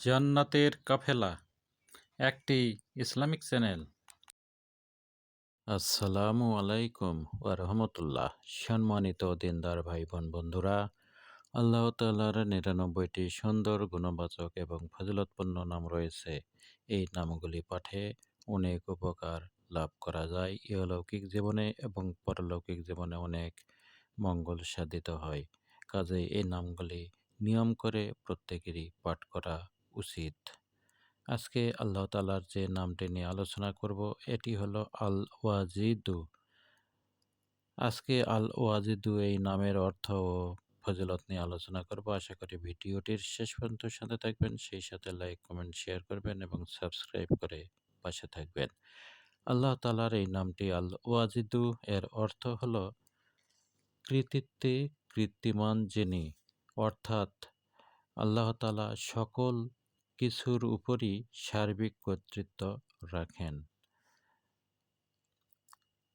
জান্নাতের কাফেলা একটি Islamic channel. আসসালামু আলাইকুম ওয়া রাহমাতুল্লাহ। সম্মানিত দিনদার ভাই বোন বন্ধুরা, আল্লাহ তাআলার ৯৯টি সুন্দর গুণবাচক এবং ফজিলতপূর্ণ নাম রয়েছে। এই নামগুলি পাঠে অনেক উপকার লাভ করা যায়। ইহলৌকিক জীবনে এবং পরলৌকিক জীবনে অনেক মঙ্গল সাধিত হয়। কাজেই এই নামগুলি নিয়ম করে প্রত্যেকেরই পাঠ করা উচিত। আজকে আল্লাহ তাআলার যে নামটি নিয়ে আলোচনা করব এটি হলো আল ওয়াজিদু। আজকে আল ওয়াজিদু এই নামের অর্থ ও ফজিলত নিয়ে আলোচনা করব। আশা করি ভিডিওটির শেষ পর্যন্ত সাথে থাকবেন, সেই সাথে লাইক কমেন্ট শেয়ার করবেন এবং সাবস্ক্রাইব করে পাশে থাকবেন। আল্লাহ তাআলার এই নামটি আল ওয়াজিদু এর অর্থ হলো কৃতিত্বে কীর্তিমান যিনি, অর্থাৎ আল্লাহ তাআলা সকল কিছুর উপরই সার্বিক কর্তৃত্ব রাখেন।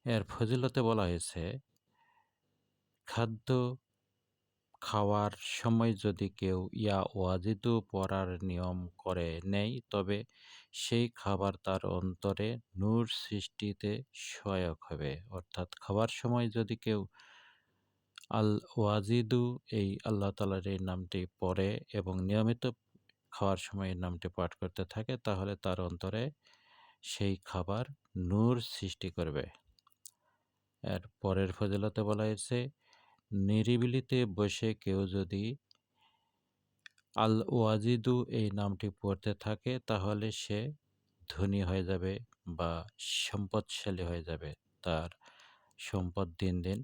এর ফজিলতে বলা হয়েছে, খাদ্য খাওয়ার সময় যদি কেউ ইয়া ওয়াজিদু পড়ার নিয়ম করে নেয় তবে সেই খাবার তার অন্তরে নূর সৃষ্টিতে সহায়ক হবে। অর্থাৎ খাওয়ার সময় যদি কেউ আল ওয়াজিদু এই আল্লাহ তাআলার এই নামটি পড়ে এবং নিয়মিত খাওয়ার সময় এই নামটি পাঠ করতে থাকে তাহলে তার অন্তরে সেই খাবার নূর সৃষ্টি করবে। এর পরের ফজিলতে বলা হয়েছে, নিরিবিলিতে বসে কেউ যদি আল ওয়াজিদু এই নামটি পড়তে থাকে তাহলে সে ধনী হয়ে যাবে বা সম্পদশালী হয়ে যাবে। তার সম্পদ দিন দিন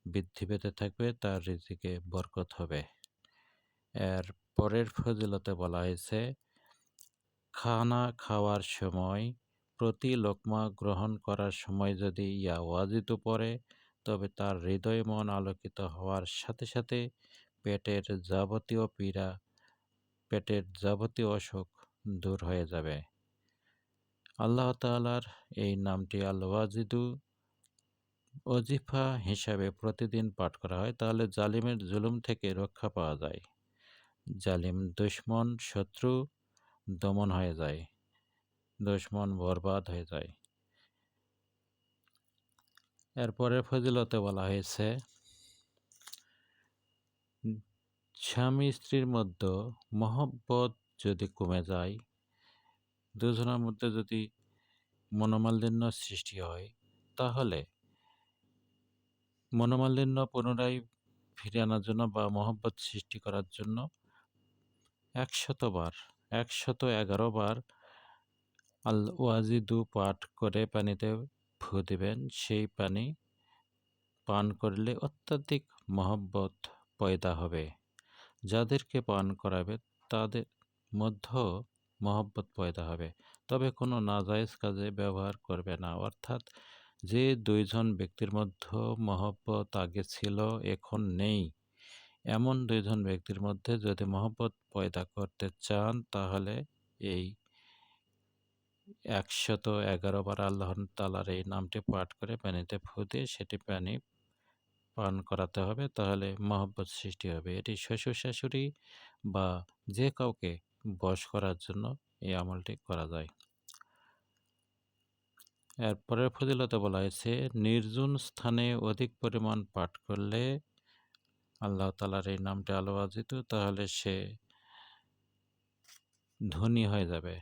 বৃদ্ধি পেতে থাকবে, তার রিজিকে বরকত হবে। এর পরের ফজিলতে বলা হয়েছে, খানা খাওয়ার সময় প্রতি লোকমা গ্রহণ করার সময় যদি ইয়া ওয়াজিদু পড়ে তবে তার হৃদয় মন আলোকিত হওয়ার সাথে সাথে পেটের যাবতীয় পীড়া, পেটের যাবতীয় অসুখ দূর হয়ে যাবে। আল্লাহ তাআলার এই নামটি আল ওয়াজিদু ওজিফা হিসাবে প্রতিদিন পাঠ করা হয় তাহলে জালিমের জুলুম থেকে রক্ষা পাওয়া যায়। জালিম দুশমন শত্রু দমন হয়ে যায়, দুশমন বরবাদ হয়ে যায়। এরপরে ফজিলতে বলা হয়েছে, স্বামী স্ত্রীর মধ্যে মহব্বত যদি কমে যায়, দুজনের মধ্যে যদি মনোমালিন্য সৃষ্টি হয় তাহলে মনোমালিন্য পুনরায় ফিরিয়ে আনার জন্য বা মহব্বত সৃষ্টি করার জন্য 111 বার আল ওয়াজিদু পাঠ করে পানিতে ফু দিবেন। সেই পানি পান করলে অত্যাধিক মহব্বত পয়দা হবে। যাদেরকে পান করাবে তাদের মধ্যেও মহব্বত পয়দা হবে, তবে কোনো নাজায়েজ কাজে ব্যবহার করবে না। অর্থাৎ যে দুইজন ব্যক্তির মধ্যে মহব্বত আগে ছিল এখন নেই, এমন দুইজন ব্যক্তির মধ্যে যদি মহব্বত পয়দা করতে চান তাহলে এই 111 বার আল্লাহ তাআলার এই নামটি পাঠ করে পানিতে ফু দিয়ে সেটি পানি পান করাতে হবে, তাহলে মহব্বত সৃষ্টি হবে। এটি শ্বশুর শাশুড়ি বা যে কাউকে বশ করার জন্য এই আমলটি করা যায়। এরপরের ফজিলতে বলা হয়েছে, নির্জন স্থানে অধিক পরিমাণ পাঠ করলে আল্লাহ তাআলার এই নামটি আল ওয়াজিদু তাহলে সে ধনী হয়ে যাবে।